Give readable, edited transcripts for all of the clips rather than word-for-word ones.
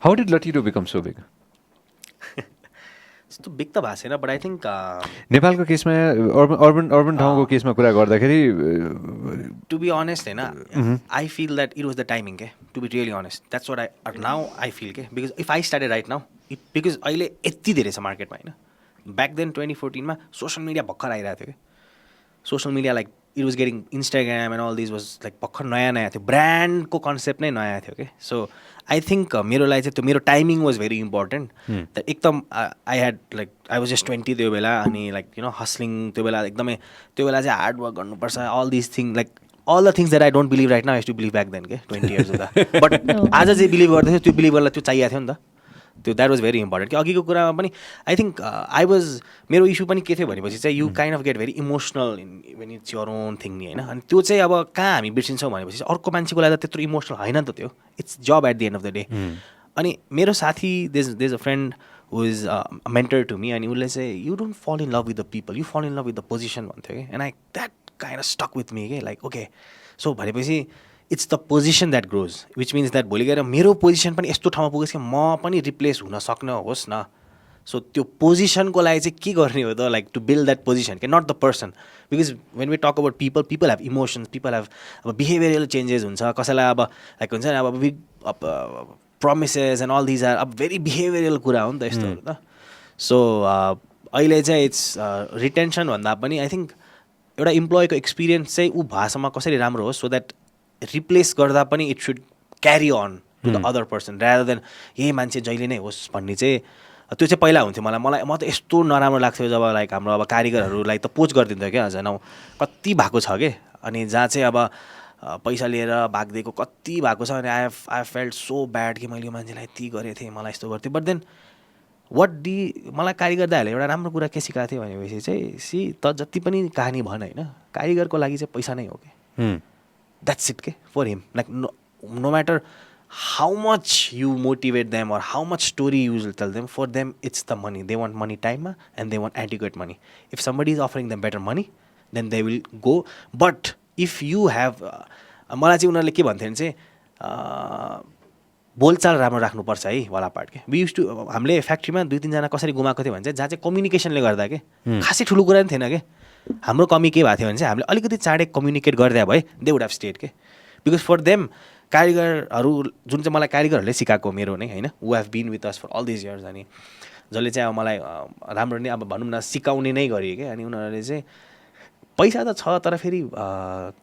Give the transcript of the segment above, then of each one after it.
How did Latido become so big? त्यस्तो big त भएको छैन बट आई थिङ्क नेपालको केसमा अर्बन ठाउँको केसमा कुरा गर्दाखेरि टु बी अनेस्ट होइन I feel that it was the timing के to be really honest that's what I now I feel के because if I started right now it because अहिले यति धेरै छ मार्केटमा होइन ब्याक देन 2014मा सोसियल मिडिया भर्खर आइरहेको थियो कि social media like it was getting Instagram and all this was like भर्खर नयाँ नयाँ थियो ब्रान्डको कन्सेप्ट नै नयाँ थियो कि सो आई थिङ्क मेरो लागि चाहिँ त्यो मेरो टाइमिङ वाज भेरी इम्पोर्टेन्ट एकदम I had like I was just 20 त्यो बेला अनि लाइक यु नो हस्लिङ त्यो बेला एकदमै त्यो बेला चाहिँ हार्ड वर्क गर्नुपर्छ all this thing like all the things that I don't believe right now I to believe back then के 20 इयर्स हुँदा बट आज चाहिँ बिलिभ गर्दैथ्यो त्यो बिलिभ गर्दा त्यो चाहिएको थियो नि त त्यो द्याट वाज भेरी इम्पोर्टेन्ट कि अघिको कुरामा पनि आई थिङ्क आई वाज मेरो इस्यु पनि के थियो भनेपछि चाहिँ you kind of get very emotional when it's your own thing नि होइन अनि त्यो चाहिँ अब कहाँ हामी बिर्सिन्छौँ भनेपछि अर्को मान्छेको लागि त त्यत्रो इमोसनल होइन नि त त्यो इट्स जब at the end of the day अनि मेरो साथी there's a friend who is mentor to me अनि उसले चाहिँ you don't fall in love with the people you fall in love with the position भन्थ्यो कि and I that kind of stuck with me के like okay so भनेपछि it's the position that grows which means that भोलि गएर मेरो position पनि यस्तो ठाउँमा पुगोस् कि म पनि रिप्लेस हुन सक्ने होस् न सो त्यो पोजिसनको लागि चाहिँ के गर्ने हो त like to build that position के not the person because when we talk about people have emotions people have अब बिहेभियरल चेन्जेस हुन्छ कसैलाई अब लाइक हुन्छ नि अब promises and all these are अब भेरी बिहेभियरल कुरा हो नि त यस्तोहरू त सो अहिले चाहिँ इट्स रिटेन्सन भन्दा पनि आई थिङ्क एउटा इम्प्लोइको एक्सपिरियन्स चाहिँ ऊ भाषामा कसरी राम्रो होस् सो द्याट रिप्लेस गर्दा पनि it should carry on to the other person rather than यही मान्छे जहिले नै होस् भन्ने चाहिँ त्यो चाहिँ पहिला हुन्थ्यो मलाई म त यस्तो नराम्रो लाग्थ्यो जब लाइक हाम्रो अब कारिगरहरूलाई त पोच गरिदिन्थ्यो क्या झन् कति भएको छ कि अनि जहाँ चाहिँ अब पैसा लिएर भागिदिएको कति भएको छ अनि आई फेल्ट सो ब्याड कि मैले यो मान्छेलाई यति गरेको थिएँ मलाई यस्तो गर्थेँ बट देन मलाई कारिगर दाइहरूले एउटा राम्रो कुरा के सिकाएको थियो भनेपछि चाहिँ त जति पनि कहानी भन होइन कारिगरको लागि चाहिँ पैसा नै हो कि द्याट्स इट के for him like no matter how much you motivate them or how much story you will tell them, for them it's the money. They want money time and they want adequate money. If somebody is offering them better money, then they will go. But if you have मलाई चाहिँ उनीहरूले के भन्थ्यो भने चाहिँ बोलचाल राम्रो राख्नुपर्छ है वाला पार्ट के वी युज टु हामीले फ्याक्ट्रीमा 2-3 जना कसरी गुमाएको थियो भने चाहिँ जहाँ चाहिँ कम्युनिकेसनले गर्दा के खासै ठुलो कुरा नि थिएन कि हाम्रो कमी के भएको थियो भने चाहिँ हामीले अलिकति चाँडै कम्युनिकेट गरिदिए भए दे वुड हेभ स्टेड के बिकज फर देम कारिगरहरू जुन चाहिँ मलाई कारिगरहरूले सिकाएको मेरो नै होइन who have been with us for all this years अनि जसले चाहिँ अब मलाई राम्रो नै अब भनौँ न सिकाउने नै गरियो क्या अनि उनीहरूले चाहिँ पैसा त छ तर फेरि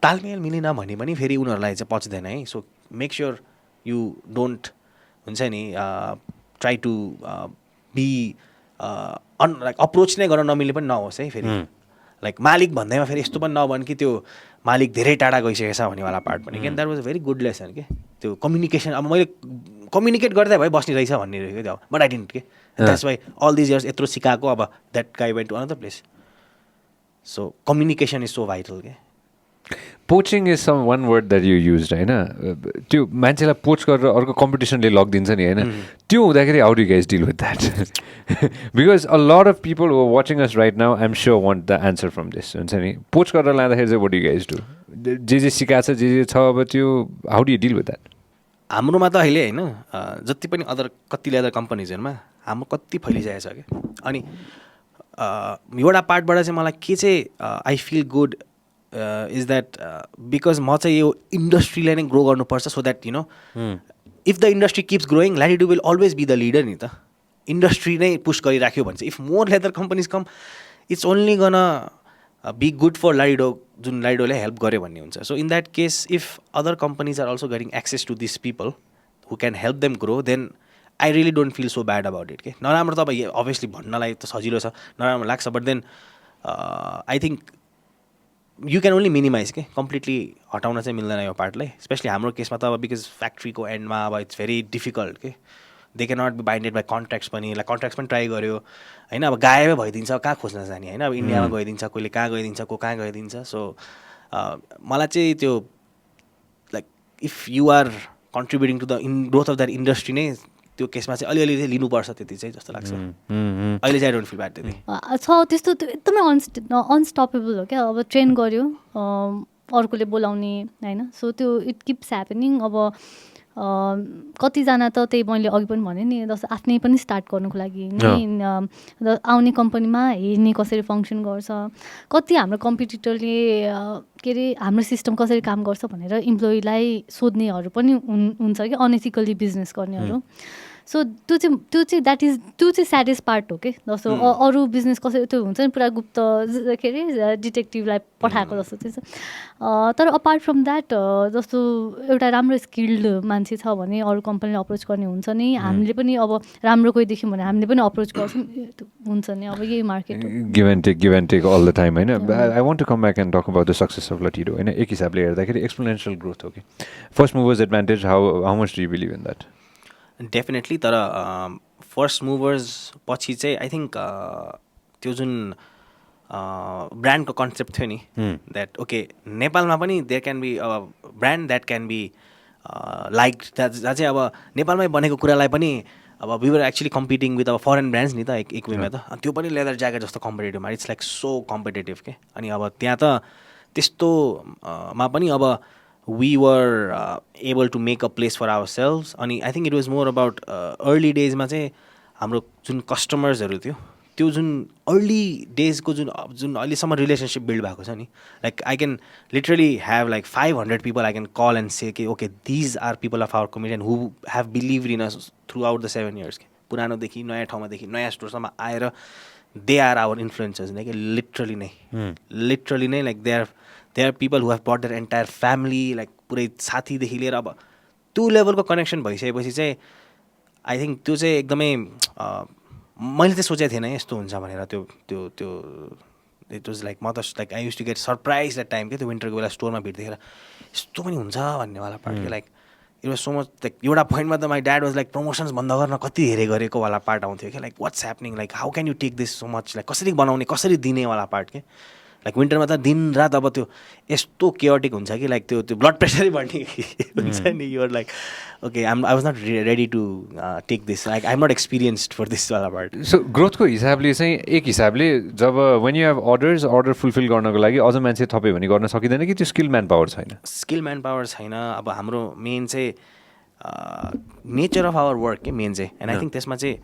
तालमेल मिलेन भने पनि फेरि उनीहरूलाई चाहिँ पच्दैन है so make sure you don't हुन्छ नि try to be like approach नै गर्न नमिले पनि नहोस् है फेरि लाइक मालिक भन्दैमा फेरि यस्तो पनि नभन् कि त्यो मालिक धेरै टाढा गइसकेको छ भन्नेवाला पार्ट पनि क्या that was a very good lesson के त्यो कम्युनिकेसन अब मैले कम्युनिकेट गर्दै भए बस्ने रहेछ भन्ने रहेछ त्यो बट आई डिन्ट के that's why all these years यत्रो सिकाएको अब that guy went to another place so communication is so vital के poaching is some one word that you use होइन त्यो मान्छेलाई पोच गरेर अर्को कम्पिटिसनले लगिदिन्छ नि होइन त्यो हुँदाखेरि how do you guys deal with that because a lot of people who watching us right now I am sure want the answer from this हुन्छ नि पोच गरेर लाँदाखेरि चाहिँ what do you guys do जे सिकाएको छ जे छ अब त्यो how do you deal with that हाम्रोमा त अहिले होइन जति पनि कतिले अदर कम्पनीजहरूमा हाम्रो कति फैलिसकेको छ क्या अनि एउटा पार्टबाट चाहिँ मलाई के चाहिँ I feel good is that because म चाहिँ यो इन्डस्ट्रीलाई नै ग्रो गर्नुपर्छ so that you know if the industry keeps growing Latido will always be the leader नि त इन्डस्ट्री नै पुस गरिराख्यो भने चाहिँ if more leather companies come it's only gonna be good for Latido जुन ल्याटिडोले हेल्प गर्यो भन्ने हुन्छ so in that case if other companies are also getting access to this people who can help them grow then I really don't feel so bad about it के नराम्रो त अब obviously भन्नलाई त सजिलो छ नराम्रो लाग्छ but then I think you can only minimize के कम्प्लिटली हटाउन चाहिँ मिल्दैन यो पार्टलाई स्पेसली हाम्रो केसमा त अब बिकज फ्याक्ट्रीको एन्डमा अब इट्स भेरी डिफिकल्ट के they can not be binded by contracts पनि लाइक कन्ट्र्याक्ट्स पनि ट्राई गर्यो होइन अब गायबै भइदिन्छ कहाँ खोज्न जाने होइन अब इन्डियामा गइदिन्छ कोहीले कहाँ गइदिन्छ को कहाँ गइदिन्छ सो मलाई चाहिँ त्यो like if you are contributing to the growth of that industry नै त्यो केसमा चाहिँ अलिअलि चाहिँ लिनुपर्छ त्यति चाहिँ जस्तो लाग्छ अहिले चाहिँ आई डोन्ट फिल ब्याड त्यति छ त्यस्तो एकदमै अनस्टपेबल हो क्या अब ट्रेन गर्यो अर्कोले बोलाउने होइन सो त्यो इट किप्स ह्यापनिङ अब कतिजना त त्यही मैले अघि पनि भने नि जस्तो आफ्नै पनि स्टार्ट गर्नुको लागि नि आउने कम्पनीमा हेर्ने कसरी फङ्सन गर्छ, कति हाम्रो कम्पिटिटरले के अरे हाम्रो सिस्टम कसरी काम गर्छ भनेर इम्प्लोइलाई सोध्नेहरू पनि हुन्छ कि अनएथिकल्ली बिजनेस गर्नेहरू। सो त्यो चाहिँ त्यो चाहिँ स्याडेस्ट पार्ट हो कि जस्तो अरू बिजनेस कसरी त्यो हुन्छ नि पुरा गुप्त के अरे डिटेक्टिभलाई पठाएको जस्तो चाहिँ। तर अपार्ट फ्रम द्याट जस्तो एउटा राम्रो स्किल्ड मान्छे छ भने अरू कम्पनीले अप्रोच गर्ने हुन्छ नि, हामीले पनि अब राम्रो कोही देख्यौँ भने हामीले पनि अप्रोच गर्छौँ, हुन्छ नि अब यही मार्केट हो। Give and take all the time होइन। I want to come back and talk about the success of Latido होइन। एक हिसाबले हेर्दाखेरि एक्सपोनेन्सियल ग्रोथ हो कि first movers advantage, how much do you believe in that? Definitely. तर first movers पछि चाहिँ आई थिङ्क त्यो जुन ब्रान्डको कन्सेप्ट थियो नि, द्याट ओके नेपालमा पनि there can be brand that can be like जहाँ चाहिँ अब नेपालमै बनेको कुरालाई पनि अब we were actually competing with अब फरेन ब्रान्ड्स नि त एक वेमा त, त्यो पनि लेदर ज्याकेट जस्तो कम्पिटेटिभमा, इट्स लाइक सो कम्पिटेटिभ के। अनि अब त्यहाँ त त्यस्तोमा पनि अब we were able to make a place for ourselves. अनि I think it was more about early days मा चाहिँ हाम्रो जुन कस्टमर्सहरू थियो त्यो जुन अर्ली डेजको जुन अहिलेसम्म रिलेसनसिप बिल्ड भएको छ नि, like I can literally have like 500 people I can call and say कि okay these are people of our community who have believed in us throughout the 7 years के। पुरानोदेखि नयाँ ठाउँमादेखि नयाँ स्टोरसम्म आएर दे आर आवर इन्फ्लुएन्सर्स नै कि literally नै like they are people who have but their entire family, like पुरै साथीदेखि लिएर अब त्यो लेभलको कनेक्सन भइसकेपछि चाहिँ आई थिङ्क त्यो चाहिँ एकदमै मैले चाहिँ सोचेको थिएन यस्तो हुन्छ भनेर। त्यो त्यो त्यो इट वाज लाइक म त like I use to get surprise that time के, त्यो विन्टरको बेला स्टोरमा भिड देखेर यस्तो पनि हुन्छ भन्नेवाला पार्ट के। Like it was so much like एउटा पोइन्टमा त my dad was like promotions बन्द गर्न कति धेरै गरेको वाला पार्ट आउँथ्यो कि, like what's happening, like how can you take this so much, like कसरी बनाउने कसरी दिनेवाला पार्ट के। लाइक विन्टरमा त दिन रात अब त्यो यस्तो केयोटिक हुन्छ कि लाइक त्यो ब्लड प्रेसरै बढ्ने हुन्छ नि, you're like okay I was not ready to take this, like I am not experienced for this वाला पार्ट। सो ग्रोथको हिसाबले चाहिँ एक हिसाबले जब when you have order fulfil गर्नको लागि अझ मान्छे थप्यो भने गर्न सकिँदैन कि त्यो स्किल म्यान पावर छैन? स्किल म्यान पावर छैन। अब हाम्रो मेन चाहिँ नेचर अफ आवर वर्क के मेन चाहिँ, एन्ड आई थिङ्क त्यसमा चाहिँ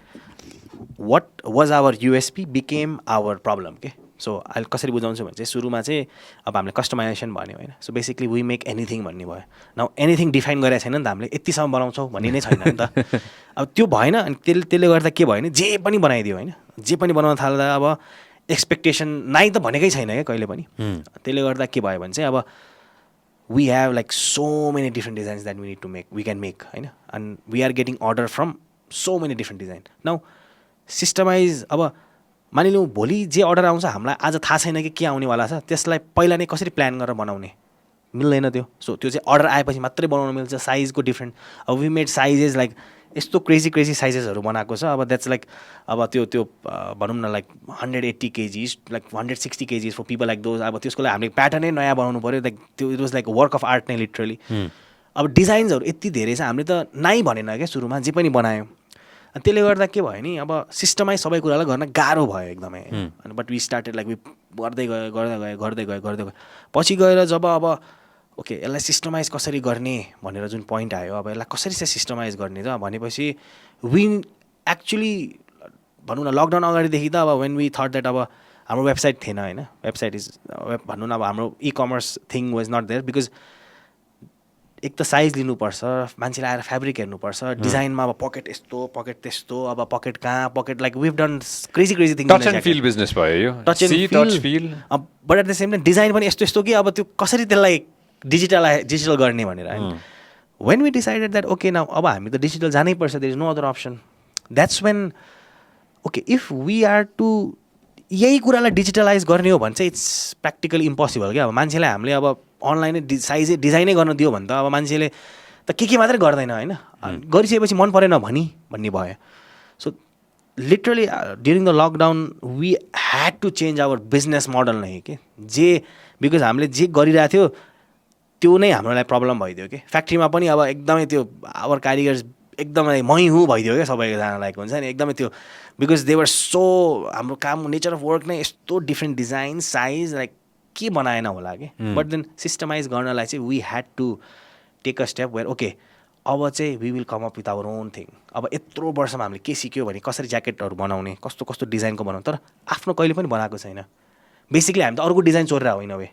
what was our USP became our problem के। सो अहिले कसरी बुझाउँछु भने चाहिँ सुरुमा चाहिँ अब हामीले कस्टमाइजेसन भन्यो होइन, so basically we make anything भन्ने भयो। नाउ एनिथिङ डिफाइन गरेको छैन नि त, हामीले यतिसम्म बनाउँछौँ भन्ने नै छैन नि त। अब त्यो भएन, अनि त्यसले गर्दा के भयो भने जे पनि बनाइदियो होइन, जे पनि बनाउन थाल्दा अब एक्सपेक्टेसन नाइ त भनेकै छैन क्या कहिले पनि। त्यसले गर्दा के भयो भने चाहिँ अब we have like so many different designs that we need to make, we can make होइन, and we are getting order from so many different design. Now systemise, अब मानिलिउँ भोलि जे अर्डर आउँछ हामीलाई आज थाहा छैन कि के आउनेवाला छ, त्यसलाई पहिला नै कसरी प्लान गरेर बनाउने मिल्दैन त्यो। सो त्यो चाहिँ अर्डर आएपछि मात्रै बनाउनु मिल्छ। साइजको डिफ्रेन्ट, अब वी मेड साइजेस लाइक यस्तो क्रेजी साइजेसहरू बनाएको छ। अब द्याट्स लाइक अब त्यो भनौँ न like 180 kgs, like 160 kgs for people like those. अब त्यसको लागि हामीले प्याटर्नै नयाँ बनाउनु पऱ्यो, लाइक त्यो it was like work of art नै लिटरली। अब डिजाइन्सहरू यति धेरै छ, हामीले त नाइ भनेन क्या सुरुमा, जे पनि बनायौँ। अनि त्यसले गर्दा के भयो नि, अब सिस्टमाइज सबै कुरालाई गर्न गाह्रो भयो एकदमै। अनि but we started like we गर्दै गयो पछि गएर जब अब ओके यसलाई सिस्टमाइज कसरी गर्ने भनेर जुन पोइन्ट आयो, अब यसलाई कसरी चाहिँ सिस्टमाइज गर्ने त भनेपछि वी एक्चुली भनौँ न लकडाउन अगाडिदेखि त अब वेन वी थट द्याट अब हाम्रो वेबसाइट थिएन होइन, वेबसाइट इज भनौँ न अब हाम्रो ecommerce thing was not there, because एक त साइज लिनुपर्छ, मान्छेले आएर फेब्रिक हेर्नुपर्छ, डिजाइनमा अब पकेट यस्तो पकेट त्यस्तो, अब पकेट कहाँ pocket, like we have done crazy thing. Touch and feel business भयो यो, टच एन्ड फिल। अब but at the same time design पनि यस्तो यस्तो कि अब त्यो कसरी त्यसलाई डिजिटल गर्ने भनेर। When we decided that okay now अब हामी त डिजिटल जानै पर्छ, there is no other option. That's when okay if we are to यही कुरालाई डिजिटलाइज गर्ने हो भने चाहिँ इट्स प्र्याक्टिकली इम्पोसिबल क्या। अब मान्छेलाई हामीले अब अनलाइनै डिजाइनै गर्न दियो भने त अब मान्छेले त के मात्रै गर्दैन होइन, गरिसकेपछि मन परेन भन्ने भयो। So literally during the lockdown we had to change our business model नै के, जे बिकज हामीले जे गरिरहेको थियो त्यो नै हाम्रो लागि प्रब्लम भइदियो कि। फ्याक्ट्रीमा पनि अब एकदमै त्यो आवर कारिगर्स एकदमै मै हुँ भइदियो क्या सबैजनालाई, हुन्छ नि एकदमै त्यो, बिकज दे वर सो हाम्रो काम नेचर अफ वर्क नै यस्तो डिफ्रेन्ट डिजाइन साइज, लाइक के बनाएन होला कि। बट देन सिस्टमाइज गर्नलाई चाहिँ we had to take a step where okay अब चाहिँ we will come up with our own thing. अब यत्रो वर्षमा हामीले के सिक्यो भने कसरी ज्याकेटहरू बनाउने, कस्तो कस्तो डिजाइनको बनाउने, तर आफ्नो कहिले पनि बनाएको छैन. बेसिकली हामी त अर्को डिजाइन चोरेर होइन way.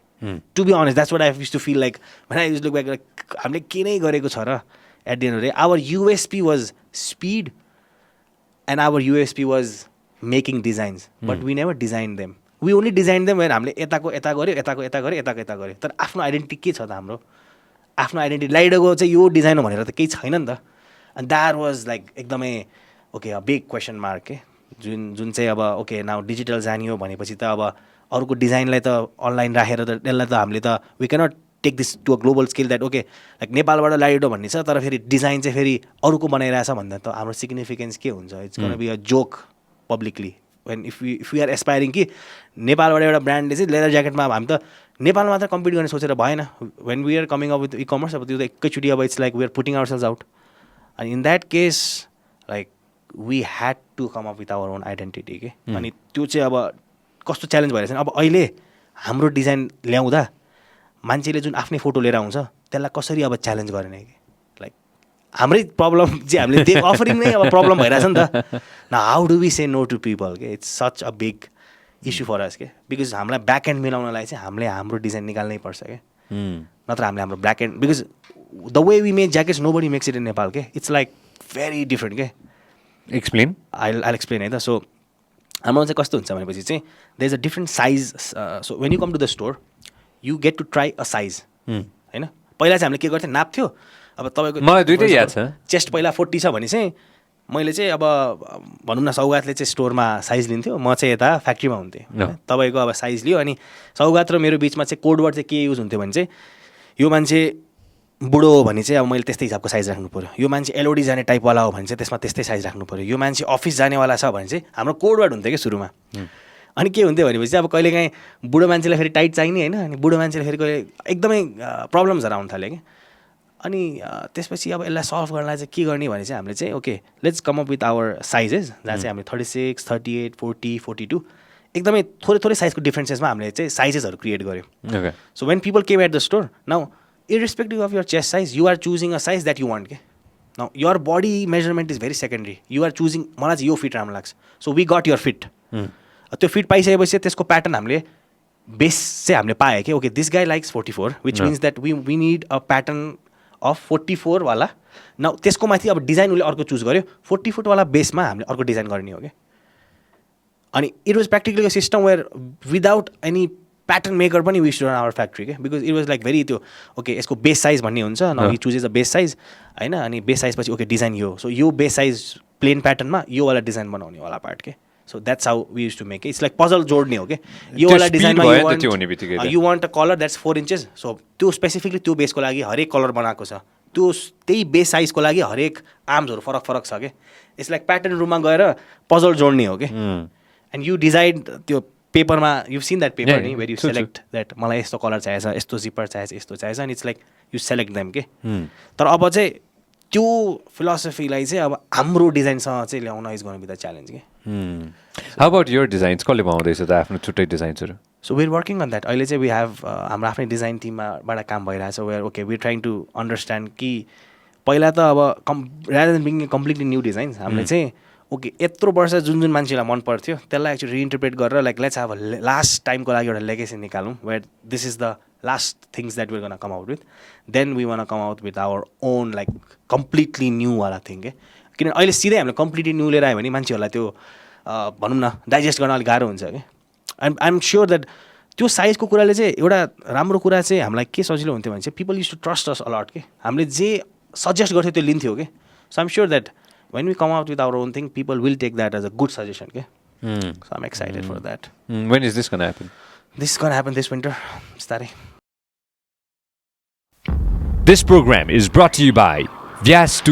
To be honest that's what I use to feel like when I use look back, हामीले के नै गरेको छ र. At the end of the day our USP was speed and our USP was making designs, but we never design them. We only design them when हामीले यताको यता गऱ्यो, यताको यता गऱ्यो, यताको यता गऱ्यो. तर आफ्नो आइडेन्टिटी के छ त हाम्रो? आफ्नो आइडेन्टिटी लाइडोको चाहिँ यो डिजाइन हो भनेर त केही छैन नि त. एन्ड द्याट वाज लाइक एकदमै okay a big question mark के. जुन चाहिँ अब ओके नाउ डिजिटल जानियो भनेपछि त अब अरूको डिजाइनलाई त अनलाइन राखेर त त्यसलाई त हामीले त we cannot take this to a global scale that okay like नेपालबाट लाइडो भन्ने छ तर फेरि डिजाइन चाहिँ फेरि अरूको बनाइरहेछ भन्दा त हाम्रो सिग्निफिकेन्स के हुन्छ? It's gonna be a joke publicly when if you are aspiring कि नेपालबाट एउटा ब्रान्डले चाहिँ लेदर ज्याकेटमा अब हामी त नेपालमा मात्र कम्पिट गर्ने सोचेर भएन. When we are coming up with e commerce अब त्यो त एकैचोटि अब it's like we are putting our sales out. अनि in that case like we had to come up with our own identity के. अनि त्यो चाहिँ अब कस्तो च्यालेन्ज भइरहेछ अब अहिले हाम्रो डिजाइन ल्याउँदा मान्छेले जुन आफ्नै फोटो लिएर आउँछ त्यसलाई कसरी अब च्यालेन्ज गर्ने कि. लाइक हाम्रै प्रब्लम चाहिँ हामीले अफरिङ नै अब प्रब्लम भइरहेछ नि त. न how do we say no to people के. It's such a big issue for us के. बिकज हामीलाई ब्याक एन्ड मिलाउनलाई चाहिँ हामीले हाम्रो डिजाइन निकाल्नै पर्छ क्या. नत्र हामीले हाम्रो back end because the way we make jackets nobody makes it in Nepal के. इट्स लाइक भेरी डिफ्रेन्ट के. एक्सप्लेन. आई एक्सप्लेन है त. सो हाम्रो चाहिँ कस्तो हुन्छ भनेपछि चाहिँ there is a different size. So when you come to the store you get to try a size होइन. पहिला चाहिँ हामीले के गर्थ्यो नाप्थ्यो. अब तपाईँको मलाई दुइटै याद छ. चेस्ट पहिला 40 छ भने चाहिँ मैले चाहिँ अब भनौँ न सौगातले चाहिँ स्टोरमा साइज लिन्थ्यो, म चाहिँ यता फ्याक्ट्रीमा हुन्थेँ. तपाईँको अब साइज लियो अनि सौगात र मेरो बिचमा चाहिँ कोडवर्ड चाहिँ के युज हुन्थ्यो भने चाहिँ यो मान्छे बुढो हो भने चाहिँ अब मैले त्यस्तै हिसाबको साइज राख्नु पऱ्यो. यो मान्छे एलओडी जाने टाइपवाला हो भने चाहिँ त्यसमा त्यस्तै साइज राख्नु पऱ्यो. यो मान्छे अफिस जानेवाला छ भने चाहिँ हाम्रो कोडवर्ड हुन्थ्यो क्या सुरुमा. अनि के हुन्थ्यो भनेपछि अब कहिलेकाहीँ बुढो मान्छेलाई फेरि टाइट चाहिने होइन. अनि बुढो मान्छेले फेरि कहिले एकदमै प्रब्लम्सहरू आउनु थाल्यो क्या. अनि त्यसपछि अब यसलाई सल्भ गर्नलाई चाहिँ के गर्ने भने चाहिँ हामीले चाहिँ okay let's come up with our sizes जहाँ चाहिँ हामीले 36, 38, 40, 42 एकदमै थोरै थोरै साइजको डिफ्रेन्सेसमा हामीले चाहिँ साइजेसहरू क्रिएट गऱ्यौँ. So when people came at the store now irrespective of your chest size, you are choosing a size that you want. Okay? Now, your body measurement is very secondary. You are choosing, मलाई चाहिँ यो fit राम्रो लाग्छ. So, we got your fit. त्यो fit पाइसकेपछि त्यसको pattern हामीले base चाहिँ हामीले पायो कि okay this guy likes 44 which means that we need a pattern of 44 वाला. न त्यसको माथि अब डिजाइन उसले अर्को चुज गर्यो 40 फुटवाला बेसमा हामीले अर्को डिजाइन गर्ने हो कि. अनि it was practically a system where without any pattern maker पनि we should run our factory के. Because it was like very त्यो ओके यसको बेस साइज भन्ने हुन्छ न you chooses a base size होइन. अनि बेस साइज पछि ओके डिजाइन यो. सो यो बेस साइज प्लेन प्याटर्नमा यो वाला डिजाइन बनाउने वाला पार्ट के. So that's how we use to make it's like puzzle जोड्ने हो कि. यो वाला डिजाइनमा you want a colour that's 4 inches. So त्यो स्पेसिफिकली त्यो बेसको लागि हरेक कलर बनाएको छ. त्यो त्यही बेस साइजको लागि हरेक आर्म्सहरू फरक फरक छ कि. इट्स लाइक प्याटर्न रुममा गएर पजल जोड्ने हो कि. एन्ड यु डिजाइड त्यो पेपरमा यु सिन द्याट पेपर नि वेयर यु सेलेक्ट द्याट मलाई यस्तो कलर चाहिएछ, यस्तो जिपर चाहिएछ, यस्तो चाहिएछ. अनि it's like you select them के. तर अब चाहिँ त्यो फिलोसफीलाई चाहिँ अब हाम्रो डिजाइनसँग चाहिँ ल्याउन is gonna be the challenge के. हाउ अबाउट योर डिजाइन्स कसले बनाउँदैछ त आफ्नो छुट्टै डिजाइन्सहरू? So we are working on that. अहिले चाहिँ वी हेभ हाम्रो आफ्नै डिजाइन टिमबाट काम भइरहेछ where okay we are trying to understand कि पहिला त अब rather than being completely new designs हामीले चाहिँ ओके यत्रो वर्ष जुन जुन मान्छेलाई मन पर्थ्यो त्यसलाई एक्चुअली रिइन्टरप्रेट गरेर लाइक लेट्स अब लास्ट टाइमको लागि एउटा लेगेसी निकालौँ where this is the last things that we're gonna come out with. Then we want come out with our own like completely new वाला थिङ के. किनभने अहिले सिधै हामीले कम्प्लिटली न्यू लिएर आयो भने मान्छेहरूलाई त्यो भनौँ न डाइजेस्ट गर्न अलिक गाह्रो हुन्छ कि. आई एम स्योर द्याट त्यो साइजको कुराले चाहिँ एउटा राम्रो कुरा चाहिँ हामीलाई के सजिलो हुन्थ्यो भने चाहिँ people use to trust us a lot के. हामीले जे सजेस्ट गर्थ्यो त्यो लिन्थ्यो कि. So I am sure that when we come out with our own thing, people will take that as a good suggestion. Okay? So I'm excited for that. When is this going to happen? This is going to happen this winter. Starting. This program is brought to you by Vyas